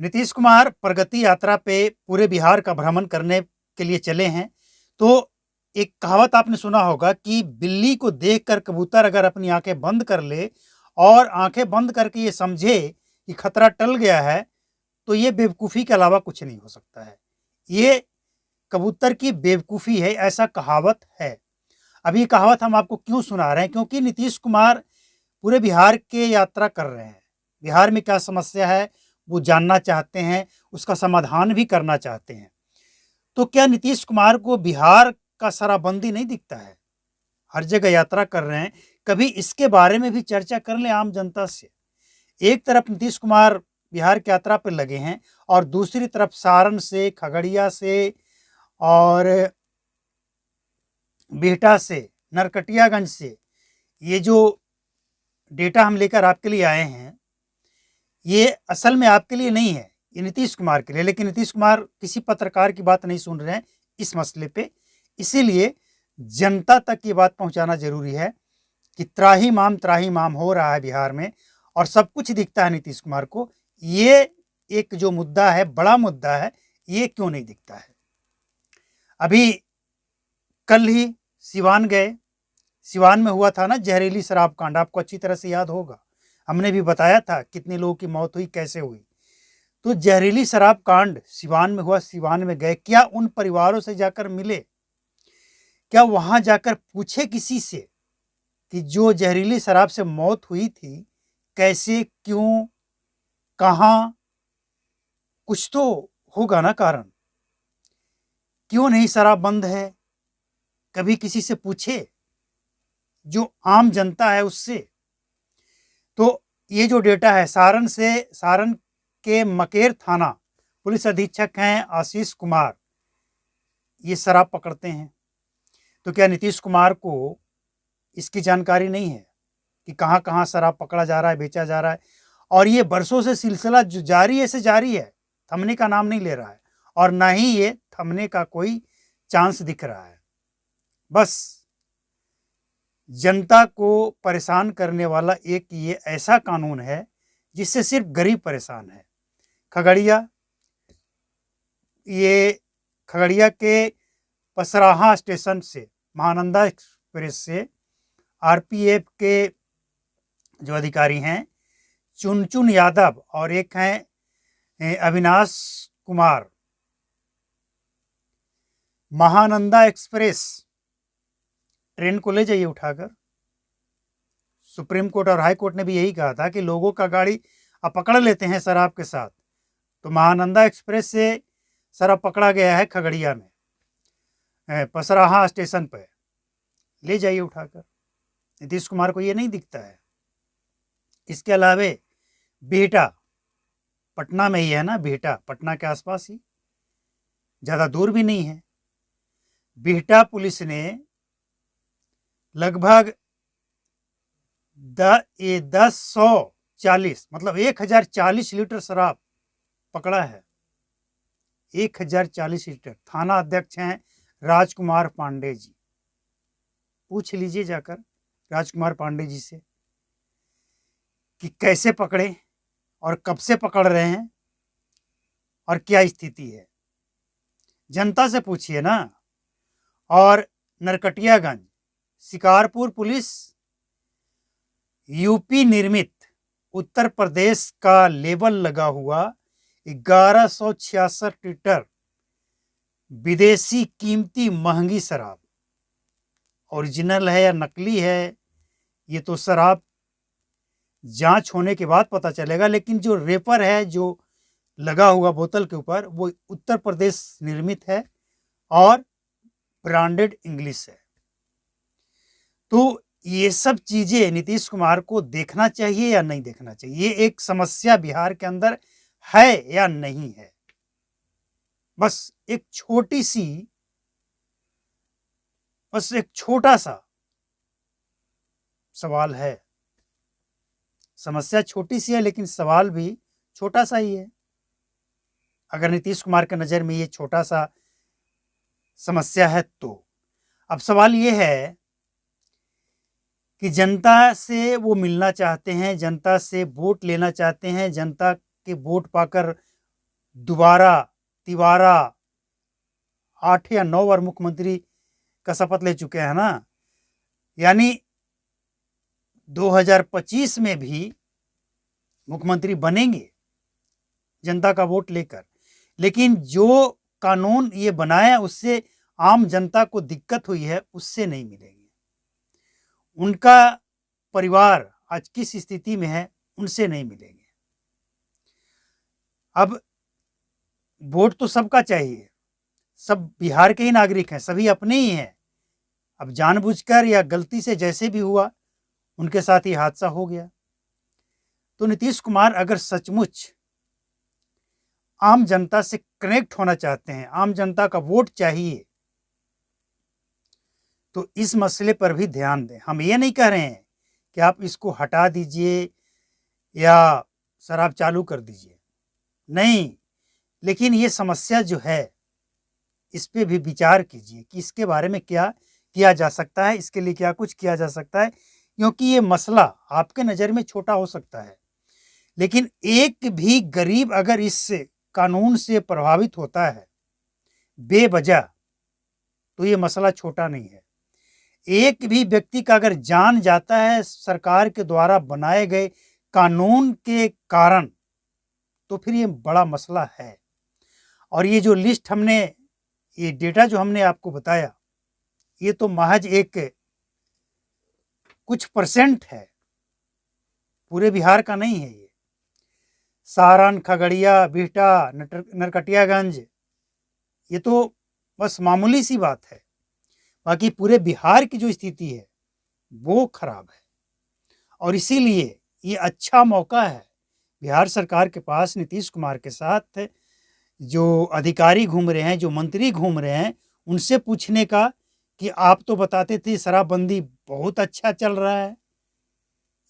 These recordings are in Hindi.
नीतीश कुमार प्रगति यात्रा पे पूरे बिहार का भ्रमण करने के लिए चले हैं। तो एक कहावत आपने सुना होगा कि बिल्ली को देखकर कबूतर अगर अपनी आंखें बंद कर ले और आंखें बंद करके ये समझे कि खतरा टल गया है, तो ये बेवकूफ़ी के अलावा कुछ नहीं हो सकता है। ये कबूतर की बेवकूफ़ी है, ऐसा कहावत है। अब ये कहावत हम आपको क्यों सुना रहे हैं? क्योंकि नीतीश कुमार पूरे बिहार के यात्रा कर रहे हैं। बिहार में क्या समस्या है, वो जानना चाहते हैं, उसका समाधान भी करना चाहते हैं। तो क्या नीतीश कुमार को बिहार का शराबबंदी नहीं दिखता है? हर जगह यात्रा कर रहे हैं, कभी इसके बारे में भी चर्चा कर लें आम जनता से। एक तरफ नीतीश कुमार बिहार की यात्रा पे लगे हैं और दूसरी तरफ सारण से, खगड़िया से और बिहटा से, नरकटियागंज से ये जो डेटा हम लेकर आपके लिए आए हैं, ये असल में आपके लिए नहीं है, ये नीतीश कुमार के लिए। लेकिन नीतीश कुमार किसी पत्रकार की बात नहीं सुन रहे हैं इस मसले पे, इसीलिए जनता तक ये बात पहुंचाना जरूरी है कि त्राही माम हो रहा है बिहार में और सब कुछ दिखता है नीतीश कुमार को। ये एक जो मुद्दा है, बड़ा मुद्दा है, ये क्यों नहीं दिखता है? अभी कल ही सिवान गए, सिवान में हुआ था ना जहरीली शराब कांड, आपको अच्छी तरह से याद होगा। हमने भी बताया था कितने लोगों की मौत हुई, कैसे हुई। तो जहरीली शराब कांड सिवान में हुआ, सिवान में गए, क्या उन परिवारों से जाकर मिले? क्या वहां जाकर पूछे किसी से कि जो जहरीली शराब से मौत हुई थी, कैसे, क्यों, कहाँ? कुछ तो होगा ना कारण, क्यों नहीं शराब बंद है? कभी किसी से पूछे, जो आम जनता है उससे? तो ये जो डेटा है सारण से, सारण के मकेर थाना पुलिस अधीक्षक हैं आशीष कुमार, ये शराब पकड़ते हैं। तो क्या नीतीश कुमार को इसकी जानकारी नहीं है कि कहाँ कहाँ शराब पकड़ा जा रहा है, बेचा जा रहा है? और ये बरसों से सिलसिला जो जारी है से जारी है, थमने का नाम नहीं ले रहा है और ना ही ये थमने का कोई चांस दिख रहा है। बस जनता को परेशान करने वाला एक ये ऐसा कानून है जिससे सिर्फ गरीब परेशान है। खगड़िया, ये खगड़िया के पसराहा स्टेशन से, महानंदा एक्सप्रेस से आरपीएफ के जो अधिकारी हैं चुनचुन यादव और एक हैं अविनाश कुमार, महानंदा एक्सप्रेस ट्रेन को ले जाइए उठाकर। सुप्रीम कोर्ट और हाई कोर्ट ने भी यही कहा था कि लोगों का गाड़ी आप पकड़ लेते हैं शराब के साथ, तो महानंदा एक्सप्रेस से शराब पकड़ा गया है खगड़िया में पसराहा स्टेशन पर, ले जाइए उठाकर। नीतीश कुमार को ये नहीं दिखता है। इसके अलावे बिहटा, पटना में ही है ना, बिहटा पटना के आसपास ही, ज़्यादा दूर भी नहीं है। बिहटा पुलिस ने लगभग 1040 मतलब 1040 लीटर शराब पकड़ा है। 1040 लीटर। थाना अध्यक्ष हैं राजकुमार पांडे जी, पूछ लीजिए जाकर राजकुमार पांडे जी से कि कैसे पकड़े और कब से पकड़ रहे हैं और क्या स्थिति है। जनता से पूछिए ना। और नरकटियागंज, शिकारपुर पुलिस यूपी निर्मित उत्तर प्रदेश का लेबल लगा हुआ 1166 लीटर विदेशी कीमती महंगी शराब, ओरिजिनल है या नकली है ये तो शराब जांच होने के बाद पता चलेगा, लेकिन जो रेपर है जो लगा हुआ बोतल के ऊपर वो उत्तर प्रदेश निर्मित है और ब्रांडेड इंग्लिश है। तो ये सब चीजें नीतीश कुमार को देखना चाहिए या नहीं देखना चाहिए? ये एक समस्या बिहार के अंदर है या नहीं है? बस एक छोटी सी, बस एक छोटा सा सवाल है। समस्या छोटी सी है लेकिन सवाल भी छोटा सा ही है। अगर नीतीश कुमार के नज़र में ये छोटा सा समस्या है तो अब सवाल ये है कि जनता से वो मिलना चाहते हैं, जनता से वोट लेना चाहते हैं, जनता के वोट पाकर दोबारा तिबारा 8 या 9 बार मुख्यमंत्री का शपथ ले चुके हैं ना, यानी 2025 में भी मुख्यमंत्री बनेंगे जनता का वोट लेकर। लेकिन जो कानून ये बनाया उससे आम जनता को दिक्कत हुई है, उससे नहीं मिलेंगे। उनका परिवार आज किस स्थिति में है, उनसे नहीं मिलेंगे। अब वोट तो सबका चाहिए, सब बिहार के ही नागरिक हैं, सभी अपने ही हैं। अब जानबूझकर या गलती से जैसे भी हुआ, उनके साथ ही हादसा हो गया। तो नीतीश कुमार अगर सचमुच आम जनता से कनेक्ट होना चाहते हैं, आम जनता का वोट चाहिए, तो इस मसले पर भी ध्यान दें। हम ये नहीं कह रहे हैं कि आप इसको हटा दीजिए या शराब चालू कर दीजिए, नहीं, लेकिन ये समस्या जो है इस पे भी विचार कीजिए कि इसके बारे में क्या किया जा सकता है, इसके लिए क्या कुछ किया जा सकता है, क्योंकि ये मसला आपके नज़र में छोटा हो सकता है, लेकिन एक भी गरीब अगर इस कानून से प्रभावित होता है बेवजह, तो ये मसला छोटा नहीं है। एक भी व्यक्ति का अगर जान जाता है सरकार के द्वारा बनाए गए कानून के कारण, तो फिर ये बड़ा मसला है। और ये जो लिस्ट हमने, ये डेटा जो हमने आपको बताया, ये तो महज एक कुछ % है, पूरे बिहार का नहीं है। ये सारण, खगड़िया, बिहटा, नरकटियागंज, ये तो बस मामूली सी बात है। बाकी पूरे बिहार की जो स्थिति है वो खराब है, और इसीलिए ये अच्छा मौका है बिहार सरकार के पास नीतीश कुमार के साथ जो अधिकारी घूम रहे हैं, जो मंत्री घूम रहे हैं, उनसे पूछने का कि आप तो बताते थे शराबबंदी बहुत अच्छा चल रहा है,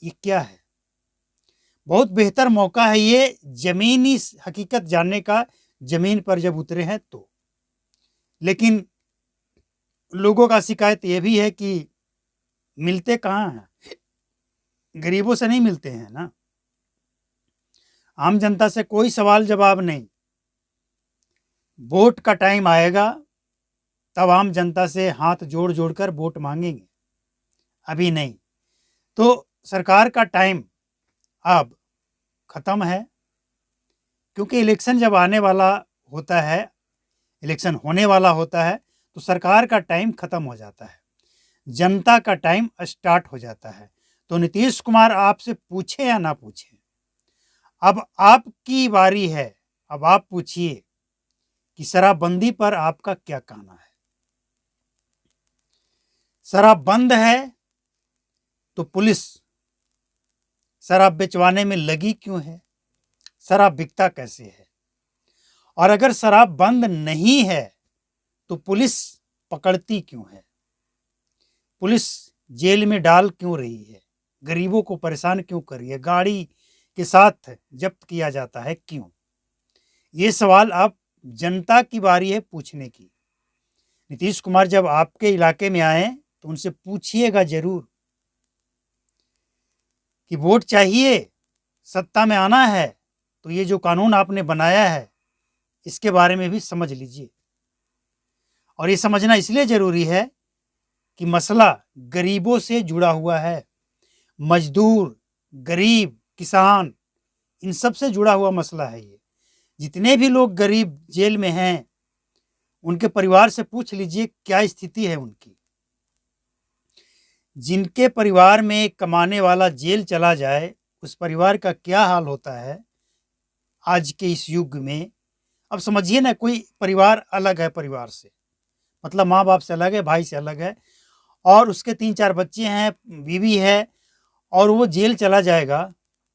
ये क्या है। बहुत बेहतर मौका है ये ज़मीनी हकीकत जानने का, ज़मीन पर जब उतरे हैं तो। लेकिन लोगों का शिकायत ये भी है कि मिलते कहाँ हैं, गरीबों से नहीं मिलते हैं ना, आम जनता से कोई सवाल जवाब नहीं। वोट का टाइम आएगा तब आम जनता से हाथ जोड़ जोड़ कर वोट मांगेंगे, अभी नहीं। तो सरकार का टाइम अब ख़त्म है, क्योंकि इलेक्शन जब आने वाला होता है, इलेक्शन होने वाला होता है, तो सरकार का टाइम ख़त्म हो जाता है, जनता का टाइम स्टार्ट हो जाता है। तो नीतीश कुमार आपसे पूछे या ना पूछे, अब आपकी बारी है। अब आप पूछिए कि शराबबंदी पर आपका क्या कहना है। शराब बंद है तो पुलिस शराब बेचवाने में लगी क्यों है, शराब बिकता कैसे है, और अगर शराब बंद नहीं है तो पुलिस पकड़ती क्यों है, पुलिस जेल में डाल क्यों रही है, गरीबों को परेशान क्यों कर रही है, गाड़ी के साथ जब्त किया जाता है क्यों। ये सवाल अब जनता की बारी है पूछने की। नीतीश कुमार जब आपके इलाके में आए तो उनसे पूछिएगा जरूर कि वोट चाहिए, सत्ता में आना है, तो ये जो कानून आपने बनाया है इसके बारे में भी समझ लीजिए। और ये समझना इसलिए ज़रूरी है कि मसला गरीबों से जुड़ा हुआ है, मजदूर, गरीब, किसान, इन सब से जुड़ा हुआ मसला है ये। जितने भी लोग गरीब जेल में हैं, उनके परिवार से पूछ लीजिए क्या स्थिति है उनकी। जिनके परिवार में कमाने वाला जेल चला जाए, उस परिवार का क्या हाल होता है आज के इस युग में। अब समझिए ना, कोई परिवार अलग है परिवार से, मतलब माँ बाप से अलग है, भाई से अलग है, और उसके 3-4 बच्चे हैं, बीवी है, और वो जेल चला जाएगा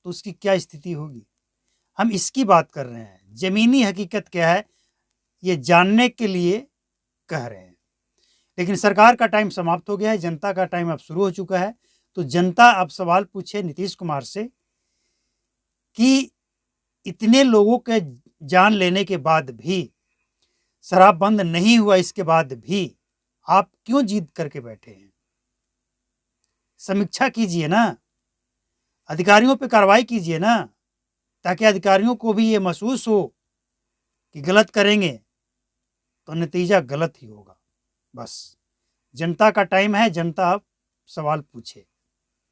तो उसकी क्या स्थिति होगी। हम इसकी बात कर रहे हैं, ज़मीनी हकीकत क्या है ये जानने के लिए कह रहे हैं। लेकिन सरकार का टाइम समाप्त हो गया है, जनता का टाइम अब शुरू हो चुका है। तो जनता अब सवाल पूछे नीतीश कुमार से कि इतने लोगों के जान लेने के बाद भी शराब बंद नहीं हुआ, इसके बाद भी आप क्यों जिद करके बैठे हैं। समीक्षा कीजिए ना, अधिकारियों पे कार्रवाई कीजिए ना, ताकि अधिकारियों को भी ये महसूस हो कि गलत करेंगे तो नतीजा गलत ही होगा। बस जनता का टाइम है, जनता अब सवाल पूछे।